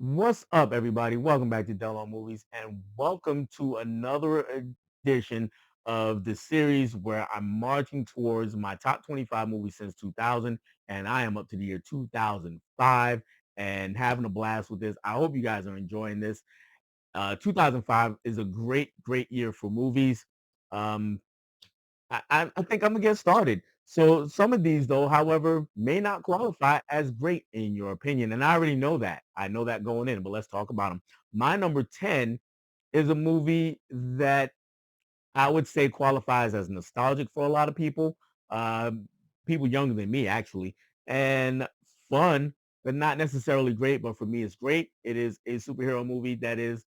What's up, everybody? Welcome back to Dell on Movies, and welcome to another edition of the series where I'm marching towards my top 25 movies since 2000, and I am up to the year 2005 and having a blast with this. I hope you guys are enjoying this. 2005 is a great year for movies. Um, I think I'm gonna get started. So some of these, though, however, may not qualify as great in your opinion, and I already know that. I know that going in, but let's talk about them. My number 10 is a movie that I would say qualifies as nostalgic for a lot of people, uh, people younger than me, actually, and fun, but not necessarily great. But for me, it's great. It is a superhero movie that is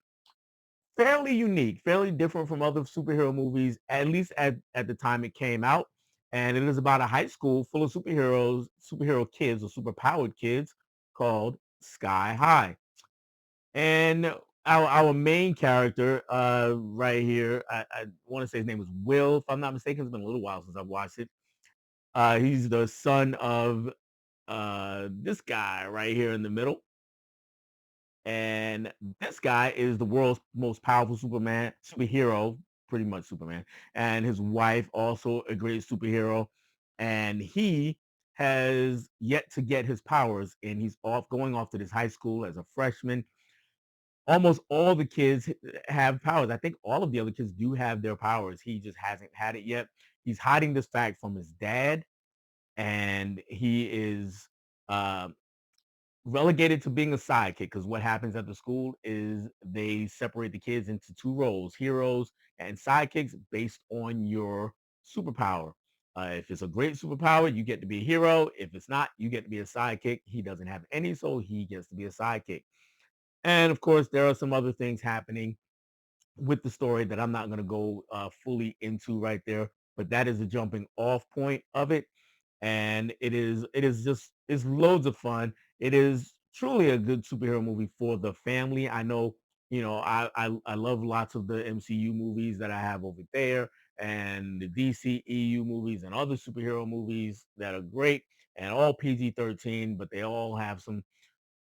fairly unique, fairly different from other superhero movies, at least at the time it came out. And it is about a high school full of superheroes, superhero kids or superpowered kids called Sky High. And our main character, right here, I want to say his name was Will, if I'm not mistaken. It's been a little while since I've watched it. He's the son of this guy right here in the middle. And this guy is the world's most powerful superhero, pretty much Superman. And his wife, also a great superhero. And he has yet to get his powers, and he's going off to this high school as a freshman. Almost all the kids have powers. I think all of the other kids do have their powers. He just hasn't had it yet. He's hiding this fact from his dad, and he is uh, relegated to being a sidekick because what happens at the school is they separate the kids into two roles, heroes and sidekicks, based on your superpower. If it's a great superpower, you get to be a hero. If it's not, you get to be a sidekick. He doesn't have any, so he gets to be a sidekick. And of course, there are some other things happening with the story that I'm not going to go fully into right there, but that is the jumping off point of it, and it is just it's loads of fun. It is truly a good superhero movie for the family. I know, I love lots of the MCU movies that I have over there, and the DCEU movies and other superhero movies that are great and all PG-13, but they all have some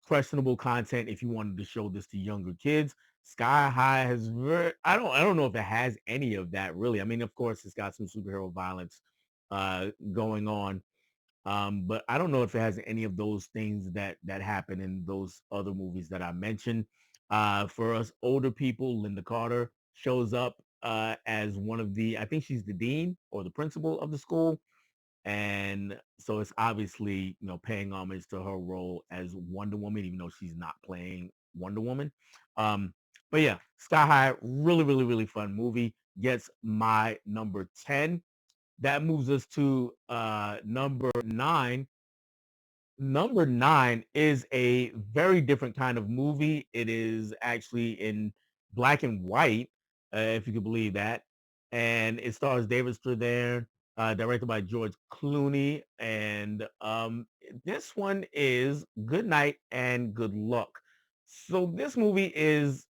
questionable content if you wanted to show this to younger kids. Sky High has I don't know if it has any of that really. I mean, of course, it's got some superhero violence going on, but I don't know if it has any of those things that happen in those other movies that I mentioned. For us older people, Linda Carter shows up as one of the, I think she's the dean or the principal of the school, and so it's obviously, paying homage to her role as Wonder Woman, even though she's not playing Wonder Woman. Um, but yeah, Sky High, really fun movie. Gets my number 10. That moves us to number 9. Number 9 is a very different kind of movie. It is actually in black and white, if you could believe that. And it stars David Strathairn, directed by George Clooney. And this one is Good Night and Good Luck. So this movie is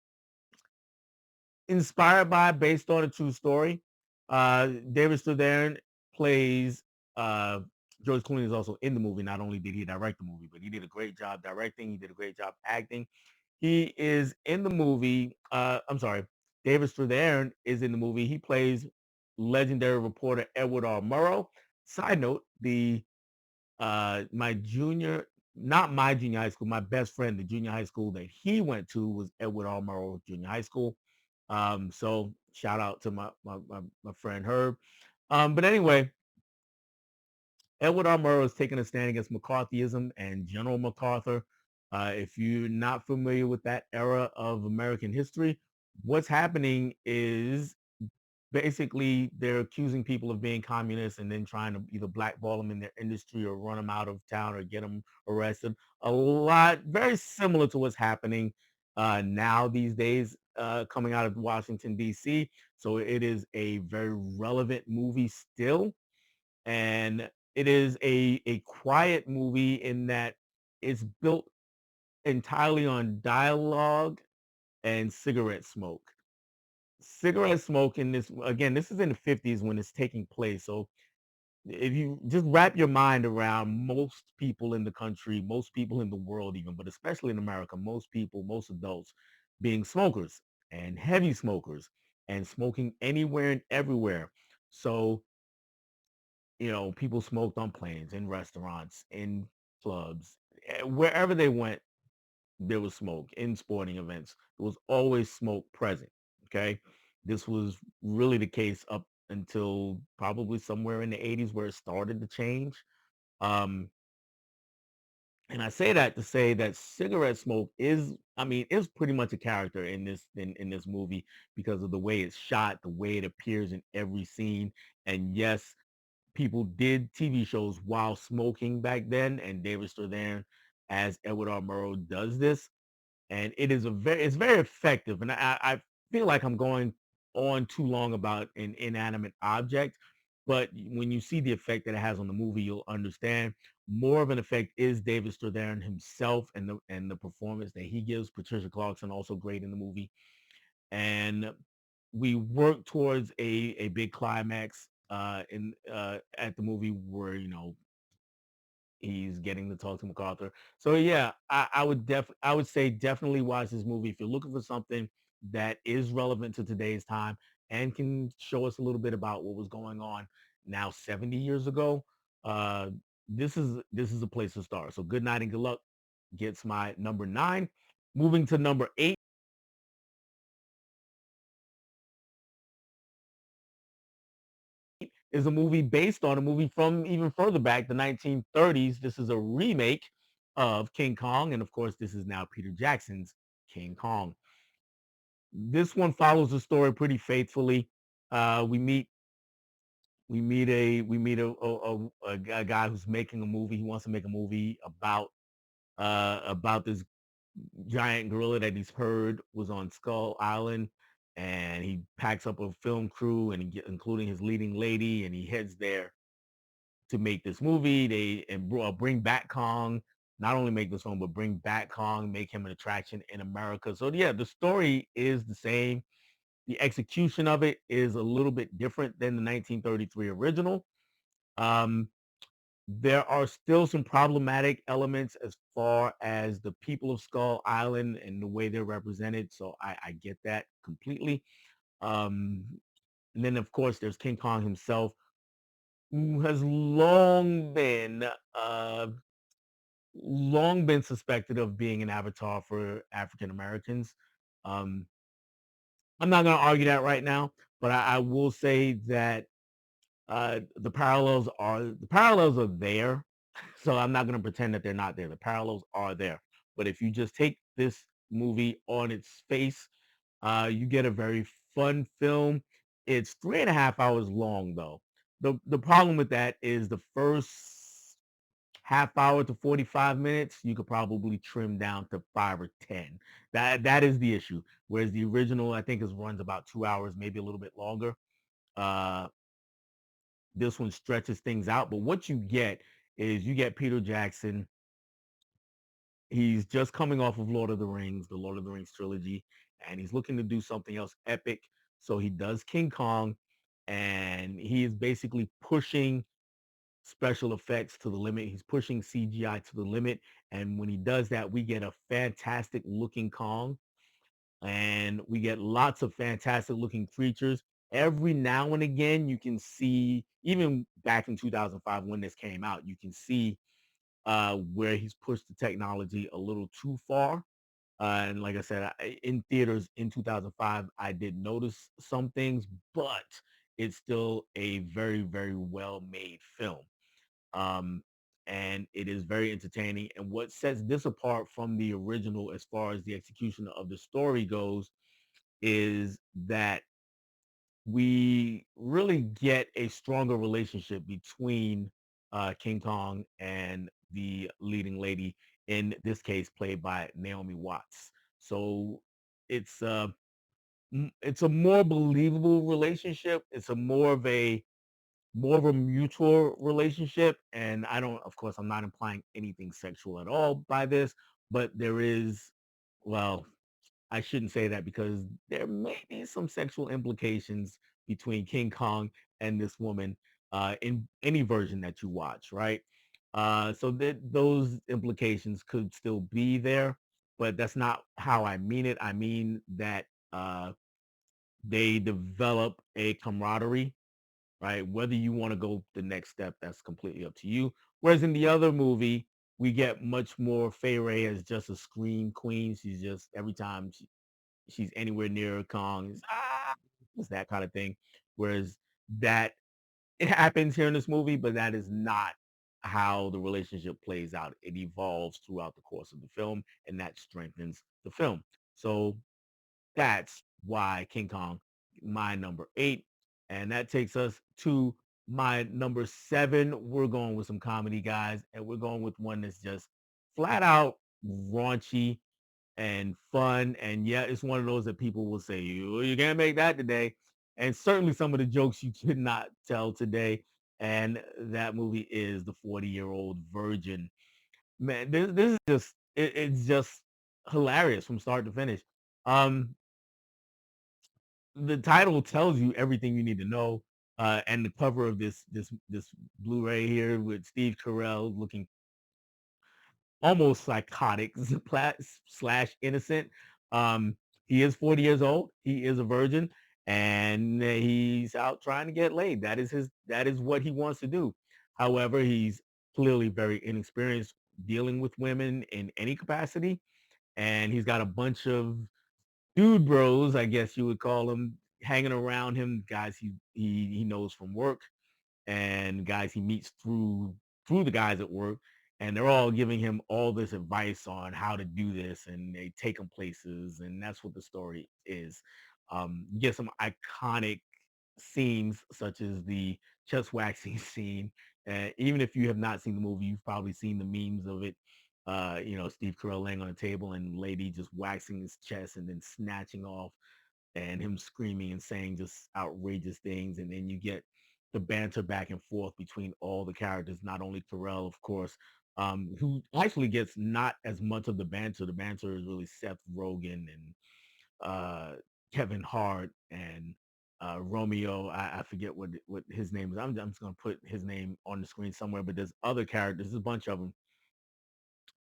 inspired by, based on a true story. David Strathairn plays uh, George Clooney is also in the movie. Not only did he direct the movie, but he did a great job directing. He did a great job acting. He is in the movie. I'm sorry, David Strathairn is in the movie. He plays legendary reporter Edward R. Murrow. Side note: my junior, not my junior high school, my best friend, the junior high school that he went to was Edward R. Murrow Junior High School. So shout out to my friend Herb. But anyway, Edward R. Murrow is taking a stand against McCarthyism and General MacArthur. If you're not familiar with that era of American history, what's happening is basically they're accusing people of being communists and then trying to either blackball them in their industry or run them out of town or get them arrested. A lot very similar to what's happening now these days, coming out of Washington, D.C. So it is a very relevant movie still, and it is a quiet movie in that it's built entirely on dialogue and cigarette smoke. Cigarette smoke in this, again, this is in the 50s when it's taking place. So if you just wrap your mind around most people in the country, most people in the world, even, but especially in America, most people, most adults being smokers and heavy smokers and smoking anywhere and everywhere. So, people smoked on planes, in restaurants, in clubs, wherever they went, there was smoke. In sporting events, there was always smoke present. Okay. This was really the case up until probably somewhere in the 80s where it started to change. Um, and I say that to say that cigarette smoke is pretty much a character in this movie because of the way it's shot, the way it appears in every scene. And yes, people did TV shows while smoking back then, and David Strathairn as Edward R. Murrow does this, and it's very effective. And I feel like I'm going on too long about an inanimate object, but when you see the effect that it has on the movie, you'll understand. More of an effect is David Strathairn himself and the performance that he gives. Patricia Clarkson also great in the movie, and we work towards a big climax in at the movie where he's getting to talk to MacArthur. So yeah, I would say definitely watch this movie if you're looking for something that is relevant to today's time and can show us a little bit about what was going on now 70 years ago. Uh, this is a place to start. So good night and good luck gets my number 9. Moving to number 8 is a movie based on a movie from even further back, the 1930s. This is a remake of King Kong, and of course, this is now Peter Jackson's King Kong. This one follows the story pretty faithfully. Uh, we meet we meet a guy who's making a movie. He wants to make a movie about this giant gorilla that he's heard was on Skull Island, and he packs up a film crew including his leading lady, and he heads there to make this movie. Bring back Kong. Not only make this film, but bring back Kong, make him an attraction in America. So yeah, the story is the same. The execution of it is a little bit different than the 1933 original. Um, there are still some problematic elements as far as the people of Skull Island and the way they're represented. So I get that completely. Um, and then of course there's King Kong himself, who has uh, long been suspected of being an avatar for African Americans. Um, I'm not going to argue that right now, but I will say that the parallels are there. So I'm not going to pretend that they're not there. The parallels are there. But if you just take this movie on its face, you get a very fun film. It's 3.5 hours long, though. The problem with that is the first half hour to 45 minutes, you could probably trim down to 5 or 10. That is the issue. Whereas the original, I think, is runs about 2 hours, maybe a little bit longer. Uh, this one stretches things out, but what you get is you get Peter Jackson. He's just coming off of Lord of the Rings, the Lord of the Rings trilogy, and he's looking to do something else epic. So he does King Kong, and he is basically pushing special effects to the limit. He's pushing CGI to the limit. And when he does that, we get a fantastic looking Kong, and we get lots of fantastic looking creatures. Every now and again, you can see, even back in 2005 when this came out, you can see where he's pushed the technology a little too far. And like I said, in theaters in 2005, I did notice some things, but it's still a very, very well made film. Um, and it is very entertaining. And what sets this apart from the original, as far as the execution of the story goes, is that we really get a stronger relationship between King Kong and the leading lady, in this case played by Naomi Watts. So it's it's a more believable relationship. It's a more of a mutual relationship, and I don't, of course, I'm not implying anything sexual at all by this, but there is, well, I shouldn't say that because there may be some sexual implications between King Kong and this woman. in any version that you watch, right? So that those implications could still be there, but that's not how I mean it. I mean that they develop a camaraderie, right? Whether you want to go the next step, that's completely up to you. Whereas in the other movie, we get much more Fay Ray as just a scream queen. She's just every time she's anywhere near Kong, it's that kind of thing. Whereas that it happens here in this movie, but that is not how the relationship plays out. It evolves throughout the course of the film, and that strengthens the film. So that's why King Kong, my number 8. And that takes us to my number 7. We're going with some comedy, guys, and we're going with one that's just flat out raunchy and fun. And yeah, it's one of those that people will say, you can't make that today. And certainly some of the jokes you could not tell today. And that movie is The 40-Year-Old Virgin. Man, this is just, it's just hilarious from start to finish. Um, the title tells you everything you need to know. And the cover of this Blu-ray here with Steve Carell looking almost psychotic slash innocent. Um, he is 40 years old. He is a virgin, and he's out trying to get laid. That is what he wants to do. However, he's clearly very inexperienced dealing with women in any capacity, and he's got a bunch of dude bros, I guess you would call them, hanging around him, guys he knows from work and guys he meets through the guys at work, and they're all giving him all this advice on how to do this, and they take him places, and that's what the story is. You get some iconic scenes such as the chest waxing scene. Even if you have not seen the movie, you've probably seen the memes of it. Steve Carell laying on a table and lady just waxing his chest and then snatching off, and him screaming and saying just outrageous things. And then you get the banter back and forth between all the characters, not only Carell, of course, who actually gets not as much of the banter. The banter is really Seth Rogen and Kevin Hart and Romeo. I forget what his name is. I'm just gonna put his name on the screen somewhere. But there's other characters. There's a bunch of them,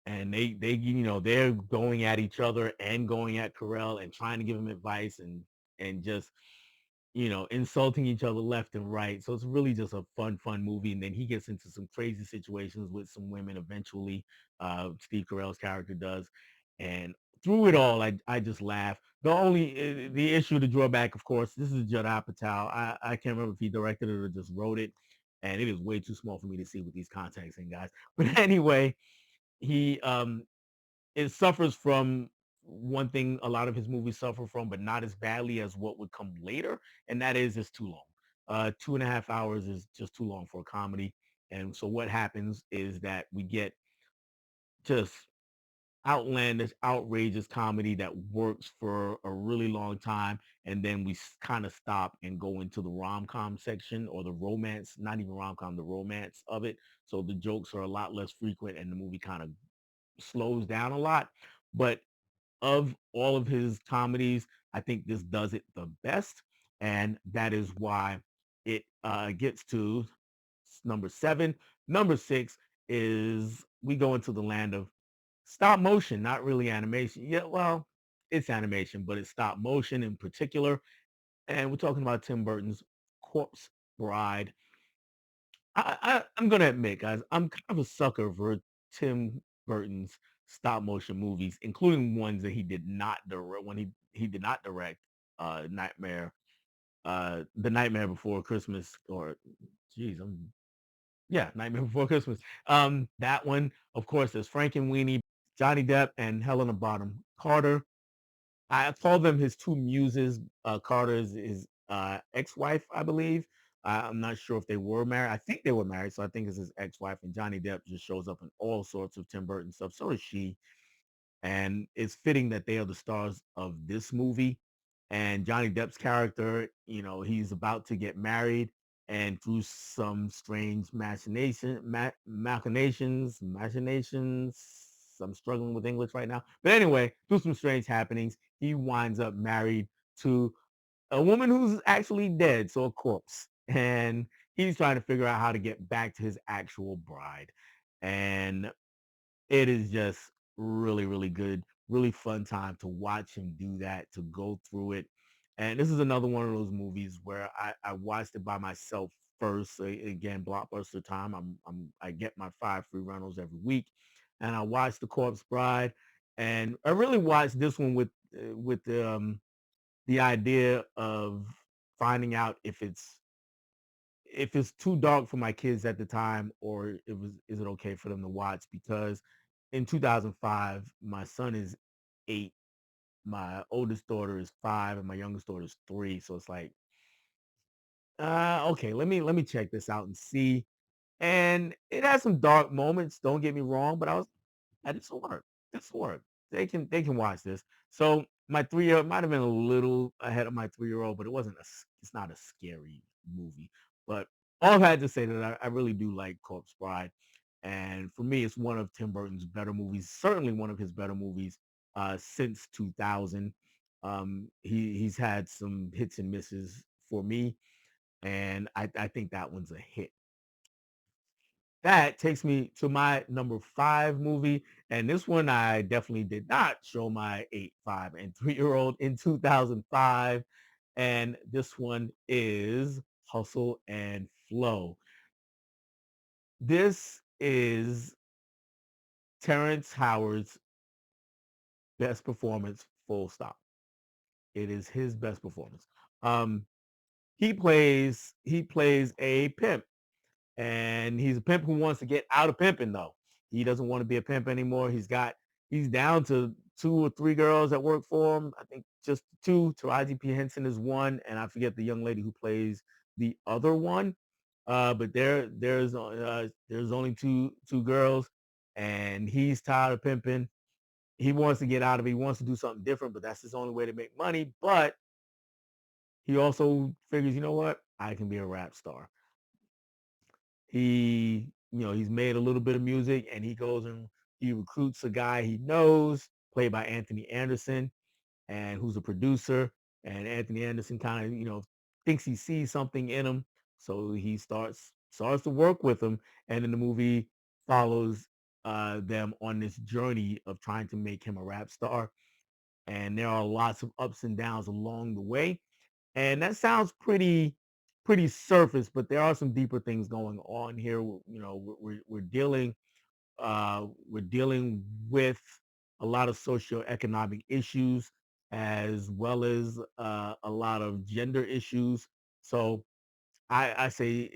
and they're going at each other and going at Carell and trying to give him advice and just insulting each other left and right. So it's really just a fun movie. And then he gets into some crazy situations with some women eventually. Steve Carell's character does. And through it all, I just laugh. The issue, the drawback, of course, this is Judd Apatow. I can't remember if he directed it or just wrote it. And it is way too small for me to see with these contacts in, guys. But anyway, he it suffers from one thing a lot of his movies suffer from, but not as badly as what would come later, and that is it's too long. 2.5 hours is just too long for a comedy. And so what happens is that we get just outlandish, outrageous comedy that works for a really long time, and then we kind of stop and go into the rom-com section or the romance, not even rom-com, the romance of it. So the jokes are a lot less frequent, and the movie kind of slows down a lot. But of all of his comedies, I think this does it the best, and that is why it gets to number 7. Number 6 is we go into the land of stop motion, not really animation. Yeah, well, it's animation, but it's stop motion in particular, and we're talking about Tim Burton's Corpse Bride. I'm gonna admit, guys, I'm kind of a sucker for Tim Burton's stop motion movies, including ones that he did not direct when he did not direct Nightmare, The Nightmare Before Christmas, or geez, yeah, Nightmare Before Christmas. That one, of course, there's Frankenweenie, Johnny Depp, and Helena Bonham Carter. I call them his two muses. Carter's his ex-wife, I believe. I'm not sure if they were married. I think they were married, so I think it's his ex-wife. And Johnny Depp just shows up in all sorts of Tim Burton stuff. So does she. And it's fitting that they are the stars of this movie. And Johnny Depp's character, he's about to get married, and through some strange machinations. I'm struggling with English right now, but anyway, through some strange happenings, he winds up married to a woman who's actually dead, so a corpse, and he's trying to figure out how to get back to his actual bride. And it is just really, really good, really fun time to watch him do that, to go through it. And this is another one of those movies where I watched it by myself first. Again, blockbuster time. I get my 5 free rentals every week, and I watched The Corpse Bride, and I really watched this one with the idea of finding out if it's too dark for my kids at the time, or is it okay for them to watch, because in 2005 my son is 8, my oldest daughter is 5, and my youngest daughter is 3, so it's like, okay, let me check this out and see. And it has some dark moments, don't get me wrong, but I was this will work. This will work. They can watch this. So my 3-year-old might have been a little ahead of my 3-year-old, but it's not a scary movie. But all I've had to say that I really do like Corpse Bride. And for me, it's one of Tim Burton's better movies, certainly one of his better movies since 2000. He's had some hits and misses for me, and I think that one's a hit. That takes me to my number 5 movie, and this one I definitely did not show my 8, 5, and 3-year-old in 2005, and this one is Hustle and Flow. This is Terrence Howard's best performance, full stop. It is his best performance. Um, he plays a pimp, and he's a pimp who wants to get out of pimping though. He doesn't want to be a pimp anymore. He's down to 2 or 3 girls that work for him. I think just two. Taraji P. Henson is one, and I forget the young lady who plays the other one. But there's only two girls, and he's tired of pimping. He wants to get out of it. He wants to do something different, but that's his only way to make money. But he also figures, you know what? I can be a rap star. He's made a little bit of music, and he goes and he recruits a guy he knows, played by Anthony Anderson, and who's a producer. And Anthony Anderson kind of, thinks he sees something in him, so he starts to work with him. And then the movie follows them on this journey of trying to make him a rap star. And there are lots of ups and downs along the way. And that sounds pretty surface, but there are some deeper things going on here. We're dealing with a lot of socioeconomic issues, as well as a lot of gender issues. So I say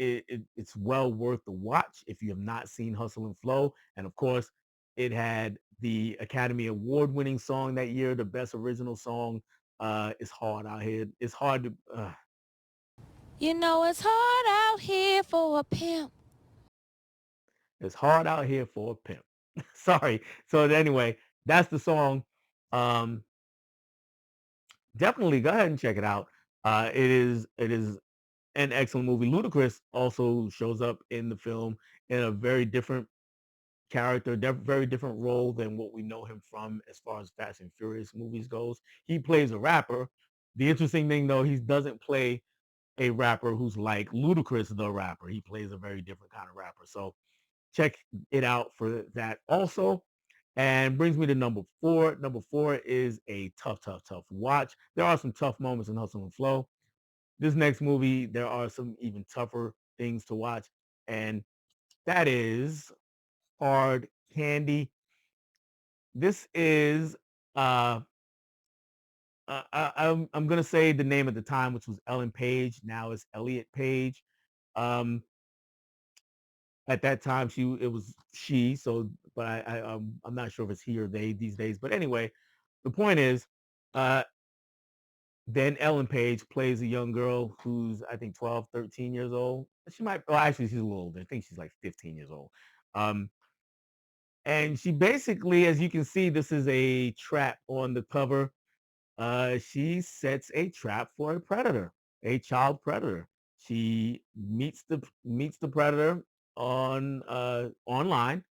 it's well worth the watch if you have not seen Hustle and Flow. And of course, it had the Academy Award winning song that year, the best original song. It's hard out here. It's hard to. You know it's hard out here for a pimp. It's hard out here for a pimp. Sorry. So anyway, that's the song. Um, Definitely go ahead and check it out. It is an excellent movie. Ludacris also shows up in the film in a very different character, very different role than what we know him from as far as Fast and Furious movies goes. He plays a rapper. The interesting thing though, he doesn't play a rapper who's like Ludacris the rapper. He plays a very different kind of rapper. So check it out for that also. And brings me to number 4. Number 4 is a tough, tough, tough watch. There are some tough moments in Hustle and Flow. This next movie, there are some even tougher things to watch, and that is Hard Candy. This is I'm gonna say the name at the time, which was Ellen Page. Now it's Elliot Page. Um, at that time, it was she. So, but I'm not sure if it's he or they these days. But anyway, the point is, uh, then Ellen Page plays a young girl who's I think 12, 13 years old. She might, well, actually, she's a little older. I think she's like 15 years old. Um, and she basically, as you can see, this is a trap on the cover. She sets a trap for a predator, a child predator. She meets the predator online,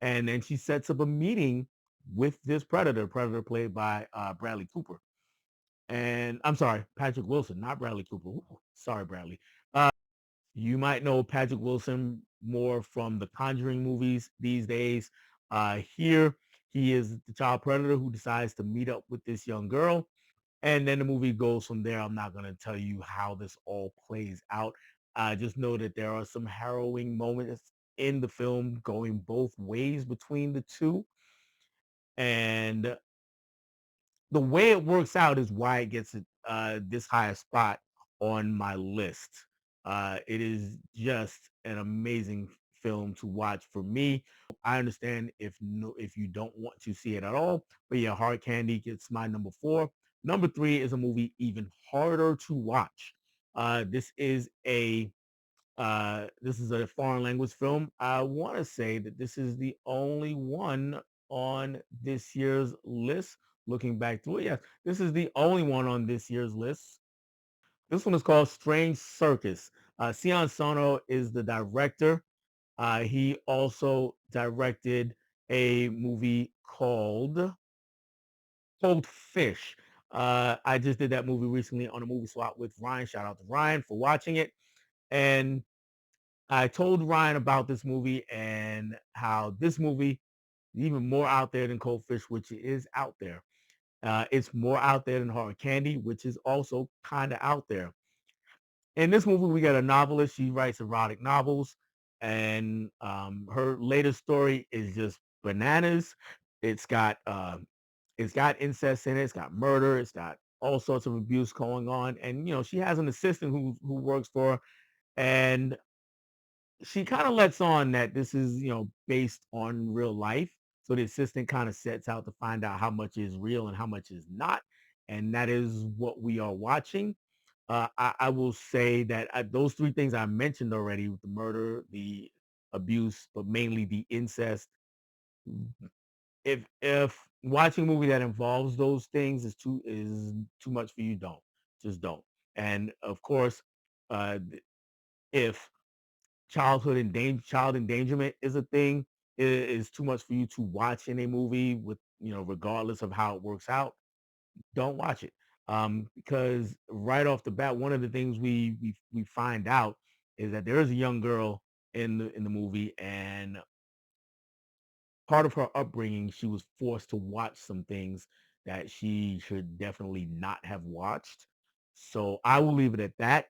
and then she sets up a meeting with this predator played by Bradley Cooper. And I'm sorry, Patrick Wilson, not Bradley Cooper. Ooh, sorry, Bradley. You might know Patrick Wilson more from the Conjuring movies these days. Here, he is the child predator who decides to meet up with this young girl. And then the movie goes from there. I'm not going to tell you how this all plays out. I just know that there are some harrowing moments in the film going both ways between the two. And the way it works out is why it gets this high a spot on my list. It is just an amazing film to watch for me. I understand if no, if you don't want to see it at all, but yeah, Hard Candy gets my number four. Number three is a movie even harder to watch. This is a foreign language film. I want to say that this is the only one on this year's list. Looking back through it, yes, this is the only one on this year's list. This one is called Strange Circus. Sion Sono is the director. He also directed a movie called Cold Fish. I just did that movie recently on a movie swap with Ryan. Shout out to Ryan for watching it. And I told Ryan about this movie and how this movie is even more out there than Cold Fish, which is out there. It's more out there than Hard Candy, which is also kind of out there. In this movie, we got a novelist. She writes erotic novels, and her latest story is just bananas. It's got it's got incest in it. It's got murder. It's got all sorts of abuse going on, and she has an assistant who works for her, and she kind of lets on that this is, based on real life. So the assistant kind of sets out to find out how much is real and how much is not. And that is what we are watching. I will say that those three things I mentioned already with the murder, the abuse, but mainly the incest. If watching a movie that involves those things is too much for you, don't. And of course, if child endangerment is a thing, is too much for you to watch in a movie with, regardless of how it works out, don't watch it. Because right off the bat, one of the things we find out is that there is a young girl in the movie, and part of her upbringing, she was forced to watch some things that she should definitely not have watched. So I will leave it at that.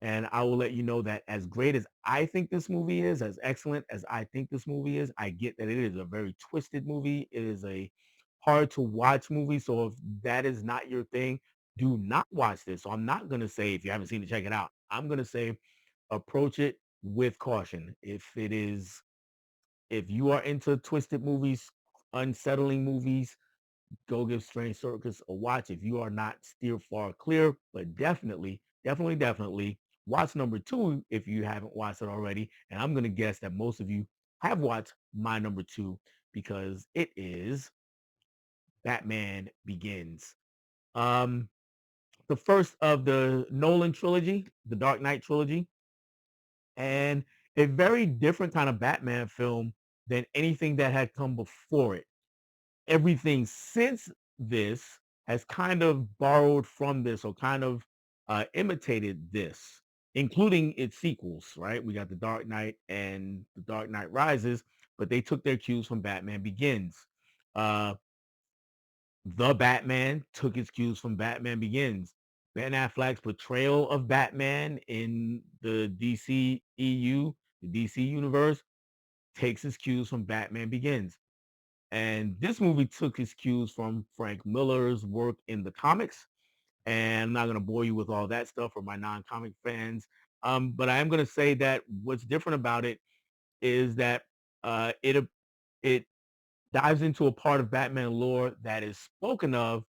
And I will let you know that as great as I think this movie is, as excellent as I think this movie is, I get that it is a very twisted movie. It is a hard to watch movie. So if that is not your thing, do not watch this. So I'm not going to say, if you haven't seen it, check it out. I'm going to say approach it with caution. If you are into twisted movies, unsettling movies, go give Strange Circus a watch. If you are not, steer far clear. But definitely watch number two if you haven't watched it already. And I'm gonna guess that most of you have watched my number two because it is Batman Begins. Um, the first of the Nolan trilogy, the Dark Knight trilogy, and a very different kind of Batman film than anything that had come before it. Everything since this has kind of borrowed from this or kind of imitated this, including its sequels, right? We got The Dark Knight and The Dark Knight Rises, but they took their cues from Batman Begins. Uh, the Batman took its cues from Batman Begins. Ben Affleck's portrayal of Batman in the DC EU, the DC universe, takes its cues from Batman Begins. And this movie took its cues from Frank Miller's work in the comics. And I'm not going to bore you with all that stuff for my non-comic fans. But I am going to say that what's different about it is that it dives into a part of Batman lore that is spoken of,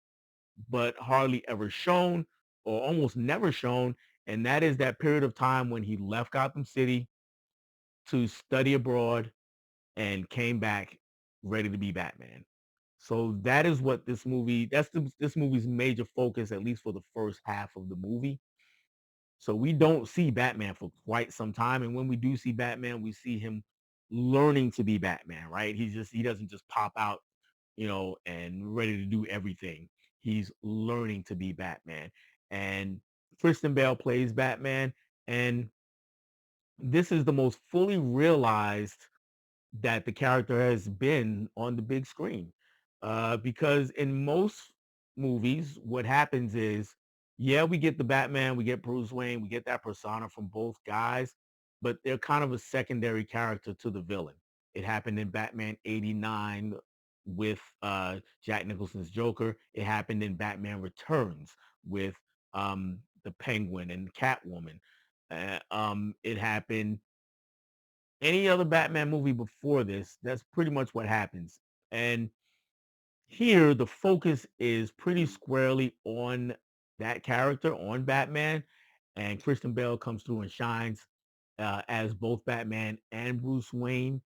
but hardly ever shown or almost never shown. And that is that period of time when he left Gotham City to study abroad and came back ready to be Batman. So that is what this movie's major focus, at least for the first half of the movie. So we don't see Batman for quite some time. And when we do see Batman, we see him learning to be Batman, right? He doesn't just pop out, and ready to do everything. He's learning to be Batman. And Kristen Bale plays Batman. And this is the most fully realized that the character has been on the big screen. Because in most movies, what happens is, yeah, we get the Batman, we get Bruce Wayne, we get that persona from both guys, but they're kind of a secondary character to the villain. It happened in Batman 89 with Jack Nicholson's Joker. It happened in Batman Returns with the Penguin and Catwoman. It happened any other Batman movie before this, that's pretty much what happens. And here, the focus is pretty squarely on that character, on Batman, and Christian Bale comes through and shines as both Batman and Bruce Wayne.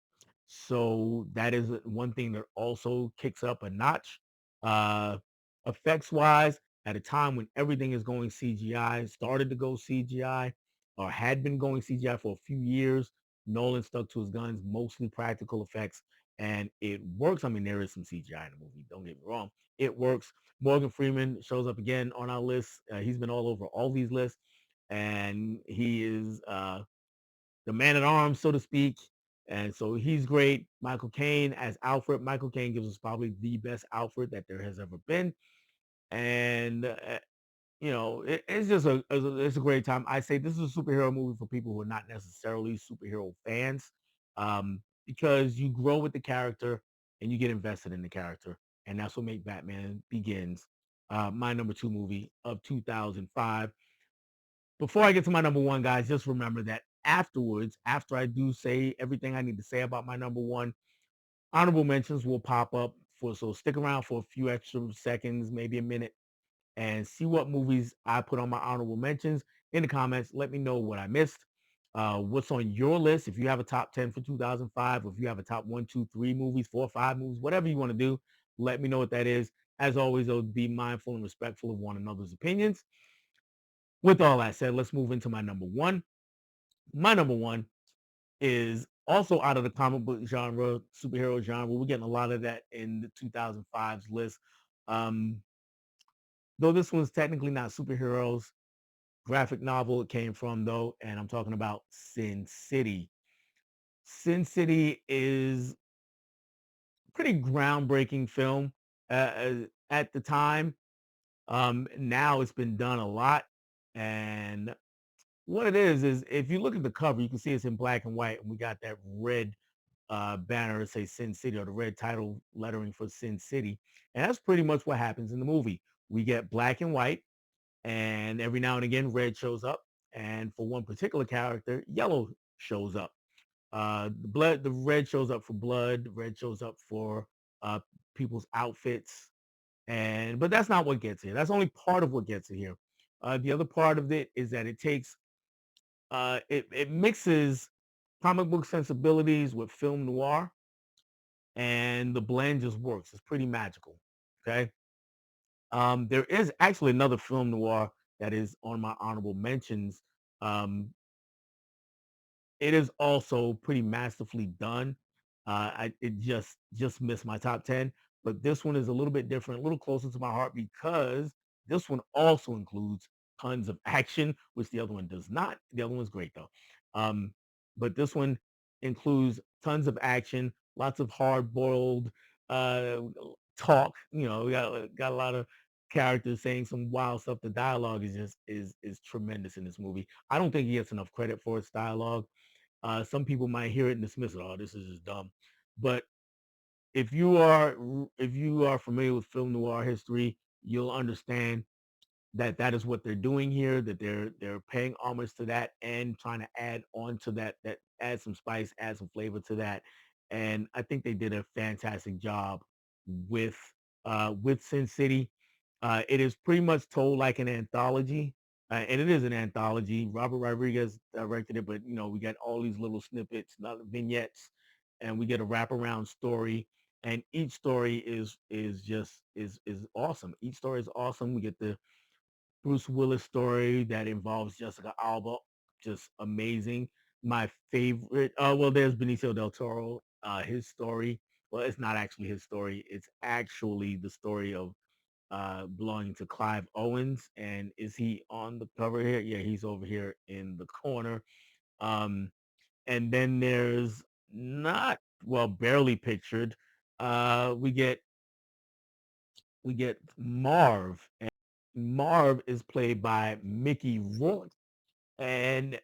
So that is one thing that also kicks up a notch. Uh, Effects wise, at a time when everything is going CGI, started to go CGI, or had been going CGI for a few years, Nolan stuck to his guns, mostly practical effects, and it works. I mean, there is some CGI in the movie. Don't get me wrong, it works. Morgan Freeman shows up again on our list. He's been all over all these lists, and he is the man at arms, so to speak. And so he's great. Michael Caine as Alfred. Michael Caine gives us probably the best Alfred that there has ever been. And it's just it's a great time. I say this is a superhero movie for people who are not necessarily superhero fans, because you grow with the character and you get invested in the character, and that's what makes Batman Begins my number two movie of 2005. Before I get to my number one, guys, just remember that afterwards, after I do say everything I need to say about my number one, honorable mentions will pop up for, so stick around for a few extra seconds, maybe a minute, and see what movies I put on my honorable mentions in the comments. Let me know what I missed. What's on your list? If you have a top 10 for 2005, or if you have a top one, two, three movies, four, five movies, whatever you want to do, let me know what that is. As always, though, be mindful and respectful of one another's opinions. With all that said, let's move into my number one. My number one is also out of the comic book genre, superhero genre. We're getting a lot of that in the 2005's list. Um, though this one's technically not superheroes, graphic novel it came from though, and I'm talking about Sin City. Sin City is a pretty groundbreaking film at the time. Now it's been done a lot, and what it is if you look at the cover, you can see it's in black and white, and we got that red banner that say Sin City, or the red title lettering for Sin City. And that's pretty much what happens in the movie. We get black and white, and every now and again, red shows up. And for one particular character, yellow shows up. The red shows up for blood, the red shows up for uh, people's outfits. And but that's not what gets here. That's only part of what gets it here. The other part of it is that it mixes comic book sensibilities with film noir, and the blend just works. It's pretty magical. Okay. There is actually another film noir that is on my honorable mentions. Um, it is also pretty masterfully done. It just missed my top 10, but this one is a little bit different, a little closer to my heart, because this one also includes tons of action, which the other one does not. The other one's great though. Um, but this one includes tons of action, lots of hard-boiled uh, talk. We got a lot of characters saying some wild stuff. The dialogue is just is tremendous in this movie. I don't think he gets enough credit for its dialogue. Some people might hear it and dismiss it. Oh, this is just dumb. But if you are familiar with film noir history, you'll understand that that is what they're doing here. That they're paying homage to that and trying to add on to that add some spice, add some flavor to that. And I think they did a fantastic job with with Sin City. It is pretty much told like an anthology, and it is an anthology. Robert Rodriguez directed it, but we got all these little snippets, not vignettes, and we get a wraparound story. And each story is just is awesome. Each story is awesome. We get the Bruce Willis story that involves Jessica Alba, just amazing. My favorite, well, there's Benicio del Toro, his story. Well, it's not actually his story. It's actually the story of belonging to Clive Owens. And is he on the cover here? Yeah, he's over here in the corner. Um, and then there's not well barely pictured. Uh, we get we get Marv, and Marv is played by Mickey Rourke, and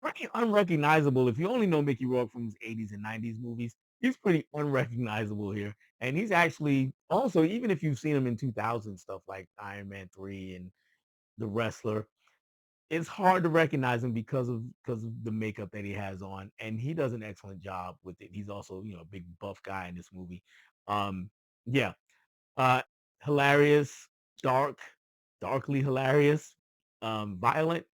pretty unrecognizable. If you only know Mickey Rourke from his 80s and 90s movies, he's pretty unrecognizable here. And he's actually also, even if you've seen him in 2000 stuff like Iron Man 3 and The Wrestler, it's hard to recognize him because of the makeup that he has on. And he does an excellent job with it. He's also, a big buff guy in this movie. Um, yeah. Uh Hilarious, dark, darkly hilarious, violent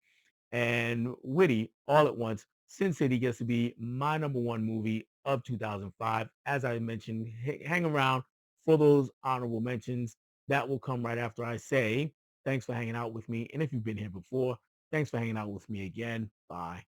and witty all at once. Sin City gets to be my number one movie of 2005. As I mentioned, hang around for those honorable mentions. That will come right after I say thanks for hanging out with me. And if you've been here before, thanks for hanging out with me again. Bye.